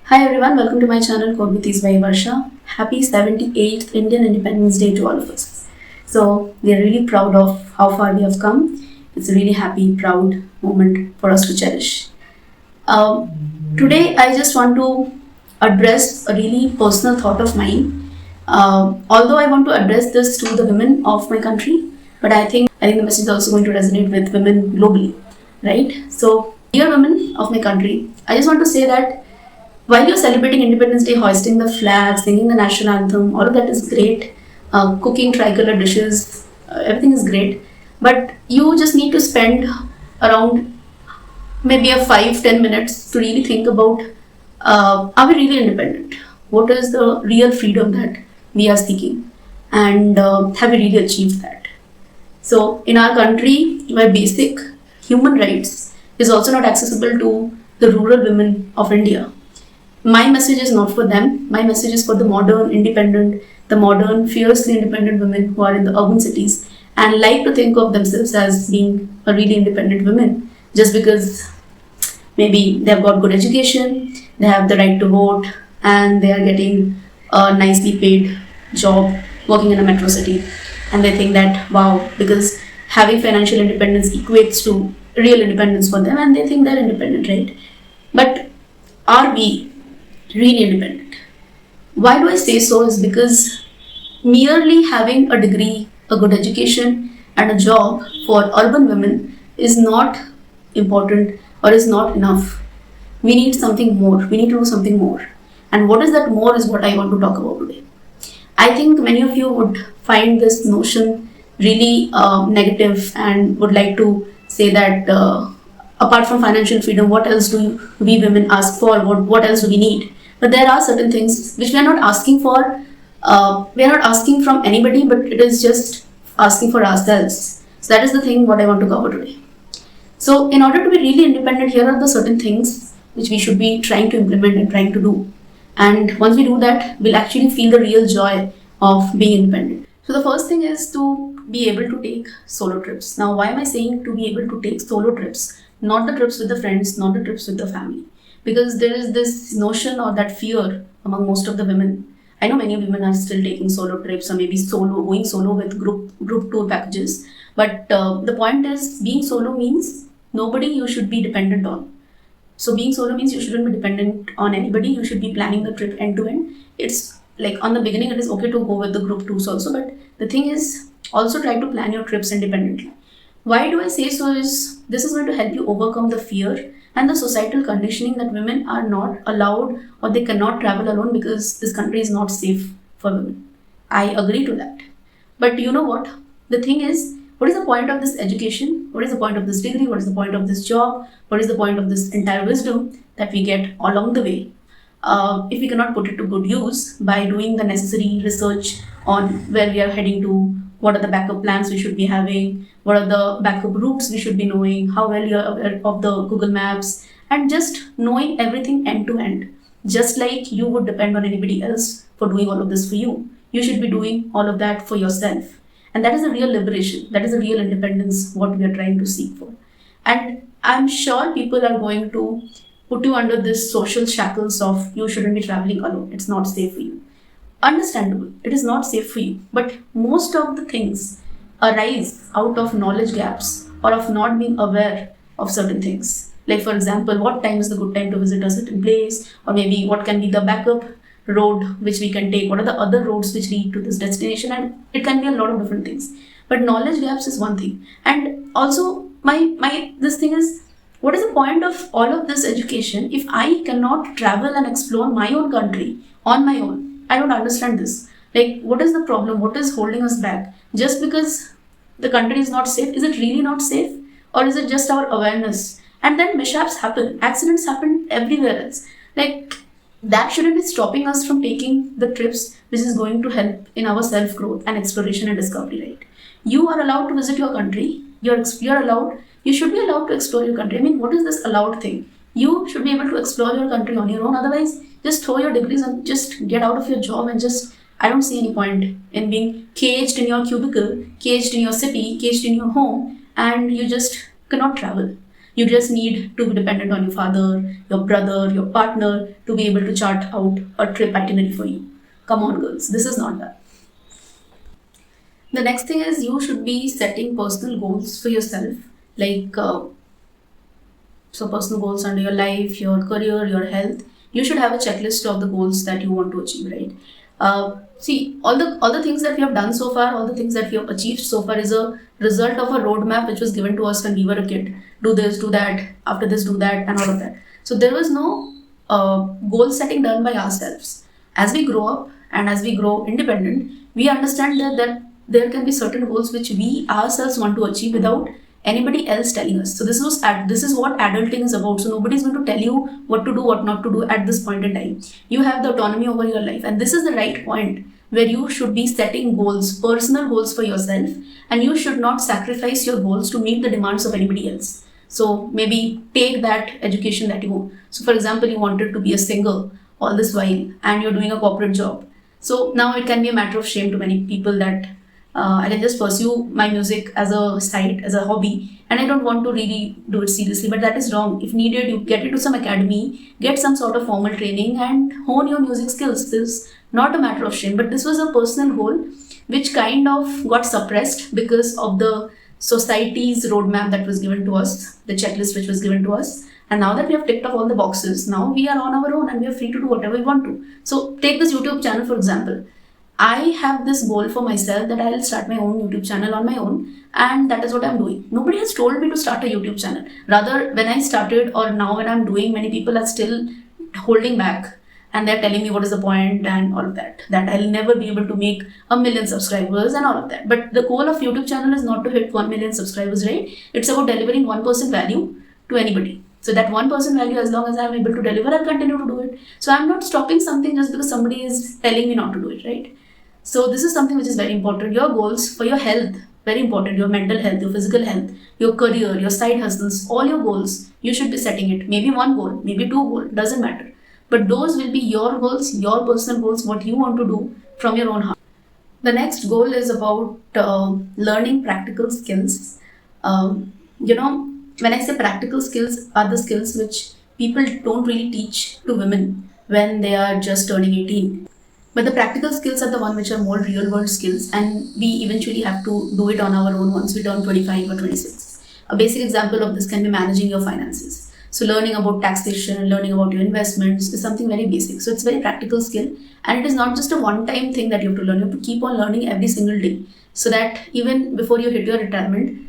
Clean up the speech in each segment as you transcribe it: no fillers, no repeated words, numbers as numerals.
Hi everyone, welcome to my channel Korbithis by Varsha. Happy 78th Indian Independence Day to all of us. So we are really proud of how far we have come. It's a really happy, proud moment for us to cherish. Today I just want to address a really personal thought of mine. Although I want to address this to the women of my country, but I think the message is also going to resonate with women globally, right? So, dear women of my country, I just want to say that while you're celebrating Independence Day, hoisting the flag, singing the national anthem, all of that is great. Cooking tricolor dishes, everything is great. But you just need to spend around maybe a 5-10 minutes to really think about, are we really independent? What is the real freedom that we are seeking? And have we really achieved that? So, in our country, where basic human rights is also not accessible to the rural women of India, my message is not for them. My message is for the modern, independent, the modern, fiercely independent women who are in the urban cities and like to think of themselves as being a really independent women just because maybe they have got good education, they have the right to vote, and they are getting a nicely paid job working in a metro city. And they think that, wow, because having financial independence equates to real independence for them, and they think they're independent, right? But are we really independent? Why do I say so? Is because merely having a degree, a good education, and a job for urban women is not important or is not enough. We need something more. We need to do something more. And what is that more is what I want to talk about today. I think many of you would find this notion really negative and would like to say that apart from financial freedom, what else do we women ask for? What else do we need? But there are certain things which we are not asking for. We are not asking from anybody, but it is just asking for ourselves. So that is the thing what I want to cover today. So in order to be really independent, here are the certain things which we should be trying to implement and trying to do. And once we do that, we'll actually feel the real joy of being independent. So the first thing is to be able to take solo trips. Now, why am I saying to be able to take solo trips? Not the trips with the friends, not the trips with the family. Because there is this notion or that fear among most of the women. I know many women are still taking solo trips or maybe going solo with group tour packages. But the point is, being solo means nobody you should be dependent on. So being solo means you shouldn't be dependent on anybody. You should be planning the trip end to end. It's like on the beginning, it is okay to go with the group tours also. But the thing is, also try to plan your trips independently. Why do I say so is this is going to help you overcome the fear and the societal conditioning that women are not allowed or they cannot travel alone because this country is not safe for women. I agree to that. But you know what? The thing is, what is the point of this education? What is the point of this degree? What is the point of this job? What is the point of this entire wisdom that we get along the way? If we cannot put it to good use by doing the necessary research on where we are heading to, what are the backup plans we should be having, what are the backup routes we should be knowing, how well you are aware of the Google Maps, and just knowing everything end to end. Just like you would depend on anybody else for doing all of this for you, you should be doing all of that for yourself. And that is a real liberation, that is a real independence, what we are trying to seek for. And I'm sure people are going to put you under this social shackles of you shouldn't be traveling alone, it's not safe for you. Understandable, it is not safe for you, but most of the things arise out of knowledge gaps or of not being aware of certain things. Like, for example, what time is the good time to visit a certain place, or maybe what can be the backup road which we can take, what are the other roads which lead to this destination, and it can be a lot of different things. But knowledge gaps is one thing. And also, my this thing is, what is the point of all of this education if I cannot travel and explore my own country on my own? I don't understand this. Like, what is the problem? What is holding us back? Just because the country is not safe, is it really not safe? Or is it just our awareness? And then mishaps happen, accidents happen everywhere else. Like, that shouldn't be stopping us from taking the trips which is going to help in our self growth and exploration and discovery, right? You are allowed to visit your country. You should be allowed to explore your country. I mean, what is this allowed thing? You should be able to explore your country on your own. Otherwise, just throw your degrees and just get out of your job and just, I don't see any point in being caged in your cubicle, caged in your city, caged in your home, and you just cannot travel. You just need to be dependent on your father, your brother, your partner to be able to chart out a trip itinerary for you. Come on, girls, this is not that. The next thing is you should be setting personal goals for yourself, like so personal goals under your life, your career, your health. You should have a checklist of the goals that you want to achieve, right? See, all the things that we have done so far, all the things that we have achieved so far is a result of a roadmap which was given to us when we were a kid. Do this, do that, after this, do that, and all of that. So there was no goal setting done by ourselves. As we grow up and as we grow independent, we understand that there can be certain goals which we ourselves want to achieve without anybody else telling us. So this is what adulting is about. So nobody is going to tell you what to do, what not to do at this point in time. You have the autonomy over your life, and this is the right point where you should be setting goals, personal goals for yourself, and you should not sacrifice your goals to meet the demands of anybody else. So maybe take that education that you want. So for example, you wanted to be a singer all this while and you're doing a corporate job. So now it can be a matter of shame to many people that I can just pursue my music as a side, as a hobby, and I don't want to really do it seriously. But that is wrong. If needed, you get into some academy, get some sort of formal training, and hone your music skills. This is not a matter of shame, but this was a personal goal which kind of got suppressed because of the society's roadmap that was given to us, the checklist which was given to us. And now that we have ticked off all the boxes, now we are on our own and we are free to do whatever we want to. So take this YouTube channel, for example. I have this goal for myself that I'll start my own YouTube channel on my own, and that is what I'm doing. Nobody has told me to start a YouTube channel. Rather, when I started or now when I'm doing, many people are still holding back and they're telling me what is the point and all of that. That I'll never be able to make 1 million subscribers and all of that. But the goal of YouTube channel is not to hit 1 million subscribers, right? It's about delivering 1% value to anybody. So that 1% value, as long as I'm able to deliver, I'll continue to do it. So I'm not stopping something just because somebody is telling me not to do it, right? So this is something which is very important. Your goals for your health, very important. Your mental health, your physical health, your career, your side hustles, all your goals, you should be setting it. Maybe one goal, maybe two goals, doesn't matter. But those will be your goals, your personal goals, what you want to do from your own heart. The next goal is about learning practical skills. When I say practical skills are the skills which people don't really teach to women when they are just turning 18. But the practical skills are the one which are more real world skills, and we eventually have to do it on our own once we turn 25 or 26. A basic example of this can be managing your finances. So learning about taxation, learning about your investments is something very basic. So it's very practical skill, and it is not just a one-time thing that you have to learn. You have to keep on learning every single day, so that even before you hit your retirement,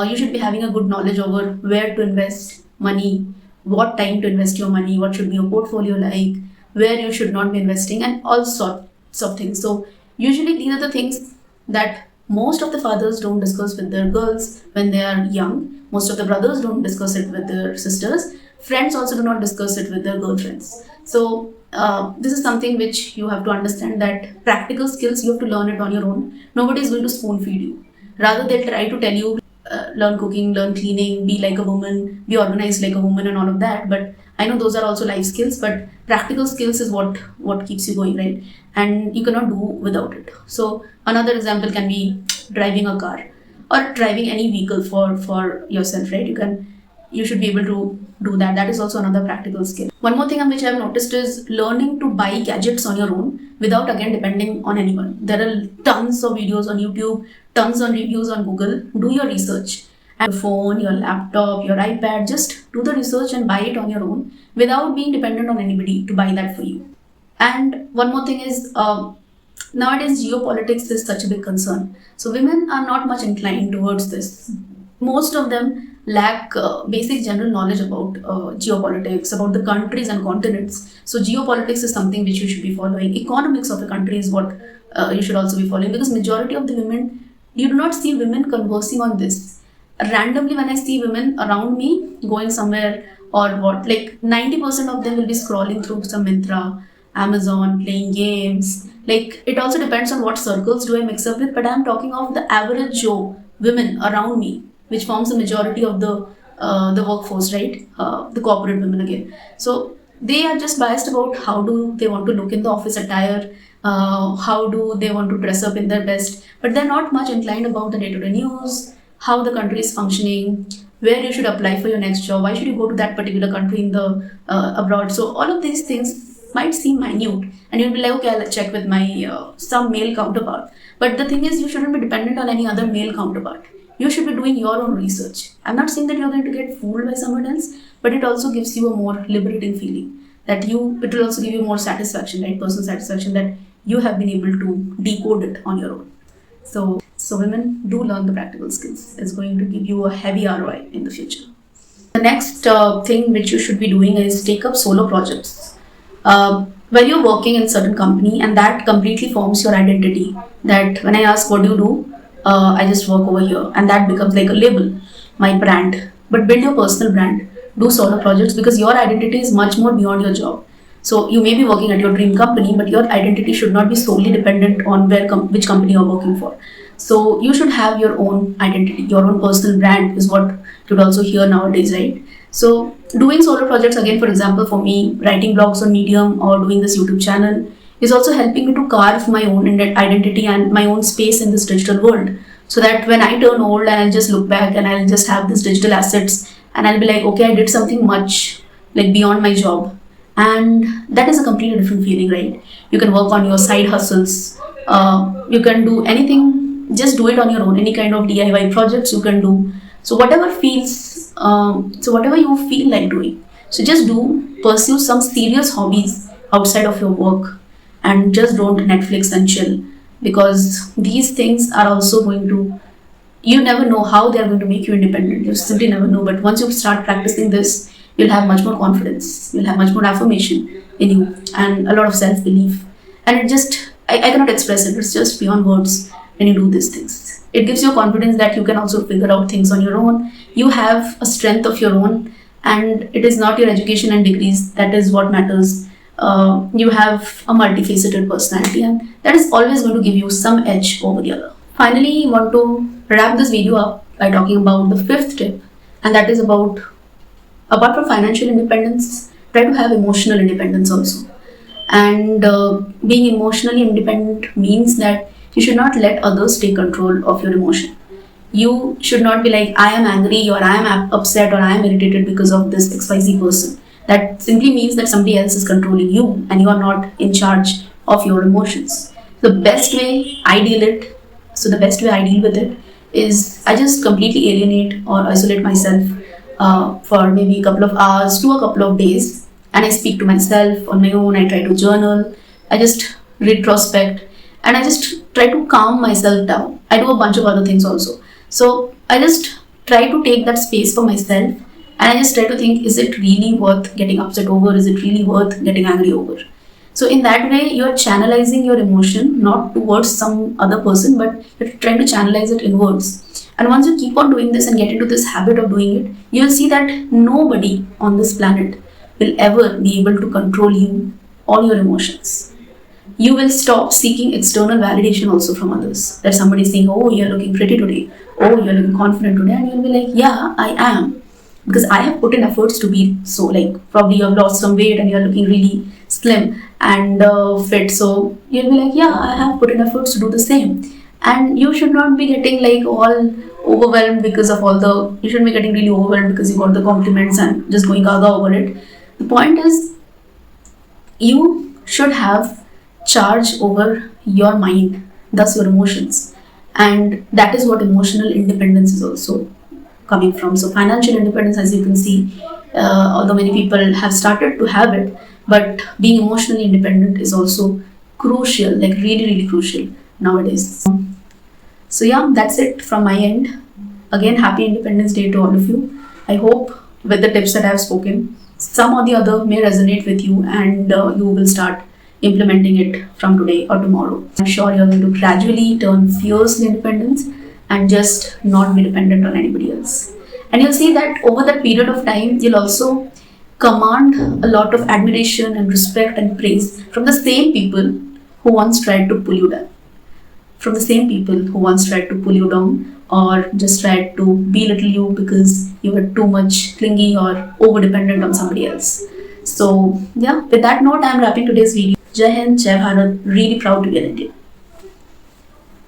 you should be having a good knowledge over where to invest money, what time to invest your money, what should be your portfolio like, where you should not be investing, and all sorts of things. So usually these are the things that most of the fathers don't discuss with their girls when they are young. Most of the brothers don't discuss it with their sisters. Friends also do not discuss it with their girlfriends. So this is something which you have to understand, that practical skills, you have to learn it on your own. Nobody is going to spoon feed you. Rather, they'll try to tell you, learn cooking, learn cleaning, be like a woman, be organized like a woman, and all of that. But I know those are also life skills, but practical skills is what keeps you going, right? And you cannot do without it. So another example can be driving a car or driving any vehicle for yourself, right? You should be able to do that. That is also another practical skill. One more thing which I have noticed is learning to buy gadgets on your own without again depending on anyone. There are tons of videos on YouTube, tons of reviews on Google. Do your research. And your phone, your laptop, your iPad, just do the research and buy it on your own without being dependent on anybody to buy that for you. And one more thing is, nowadays geopolitics is such a big concern. So women are not much inclined towards this. Most of them lack basic general knowledge about geopolitics, about the countries and continents. So geopolitics is something which you should be following. Economics of a country is what you should also be following, because majority of the women, you do not see women conversing on this. Randomly, when I see women around me going somewhere or what, like 90% of them will be scrolling through some Myntra, Amazon, playing games. Like, it also depends on what circles do I mix up with, but I'm talking of the average Joe women around me, which forms the majority of the workforce, right? The corporate women again. So they are just biased about how do they want to look in the office attire, how do they want to dress up in their best, but they're not much inclined about the day-to-day news, how the country is functioning, where you should apply for your next job, why should you go to that particular country in the abroad. So all of these things might seem minute, and you'll be like, okay, I'll check with my some male counterpart. But the thing is, you shouldn't be dependent on any other male counterpart. You should be doing your own research. I'm not saying that you're going to get fooled by someone else, but it also gives you a more liberating feeling, that it will also give you more satisfaction, right? Personal satisfaction, that you have been able to decode it on your own. So women, do learn the practical skills. It's going to give you a heavy ROI in the future. The next thing which you should be doing is take up solo projects. When you're working in a certain company, and that completely forms your identity, that when I ask what do you do, I just work over here, and that becomes like a label, my brand. But build your personal brand, do solo projects, because your identity is much more beyond your job. So you may be working at your dream company, but your identity should not be solely dependent on which company you're working for. So you should have your own identity, your own personal brand is what you'd also hear nowadays, right? So doing solo projects, again, for example, for me, writing blogs on Medium or doing this YouTube channel is also helping me to carve my own identity and my own space in this digital world. So that when I turn old and I'll just look back and I'll just have these digital assets and I'll be like, okay, I did something much like beyond my job. And that is a completely different feeling, right? You can work on your side hustles. You can do anything, just do it on your own. Any kind of DIY projects you can do. So whatever you feel like doing. So just pursue some serious hobbies outside of your work, and just don't Netflix and chill, because these things are also going to, you never know how they are going to make you independent. You simply never know. But once you start practicing this, you'll have much more confidence, you'll have much more affirmation in you, and a lot of self-belief. And I cannot express it, it's just beyond words when you do these things. It gives you confidence that you can also figure out things on your own. You have a strength of your own, and it is not your education and degrees that is what matters. You have a multifaceted personality, and that is always going to give you some edge over the other. Finally, I want to wrap this video up by talking about the fifth tip, and that is about, apart from financial independence, try to have emotional independence also. And being emotionally independent means that you should not let others take control of your emotion. You should not be like, I am angry, or I am upset, or I am irritated because of this XYZ person. That simply means that somebody else is controlling you and you are not in charge of your emotions. The best way I deal with it is I just completely alienate or isolate myself for maybe a couple of hours to a couple of days, and I speak to myself on my own. I try to journal, I just retrospect, and I just try to calm myself down. I do a bunch of other things also. So I just try to take that space for myself, and I just try to think, is it really worth getting upset over? Is it really worth getting angry over? So in that way, you're channelizing your emotion not towards some other person, but you're trying to channelize it inwards. And once you keep on doing this and get into this habit of doing it, you'll see that nobody on this planet will ever be able to control you or your emotions. You will stop seeking external validation also from others. That somebody is saying, oh, you're looking pretty today. Oh, you're looking confident today. And you'll be like, yeah, I am. Because I have put in efforts to be so. Like, probably you have lost some weight and you're looking really slim and fit. So you'll be like, yeah, I have put in efforts to do the same. And you should not be getting like all overwhelmed because of you shouldn't be getting really overwhelmed because you got the compliments and just going gaga over it. The point is, you should have charge over your mind, thus your emotions. And that is what emotional independence is also coming from. So financial independence, as you can see, although many people have started to have it, but being emotionally independent is also crucial, like really, really crucial nowadays. So yeah, that's it from my end. Again, happy Independence Day to all of you. I hope with the tips that I have spoken, some or the other may resonate with you, and you will start implementing it from today or tomorrow. I'm sure you're going to gradually turn fiercely independent and just not be dependent on anybody else. And you'll see that over that period of time, you'll also command a lot of admiration and respect and praise from the same people who once tried to pull you down. From the same people who once tried to pull you down, or just tried to belittle you because you were too much clingy or over dependent on somebody else. So yeah, with that note, I'm wrapping today's video. Jai Hind, Jai Bharat. Really proud to be an Indian.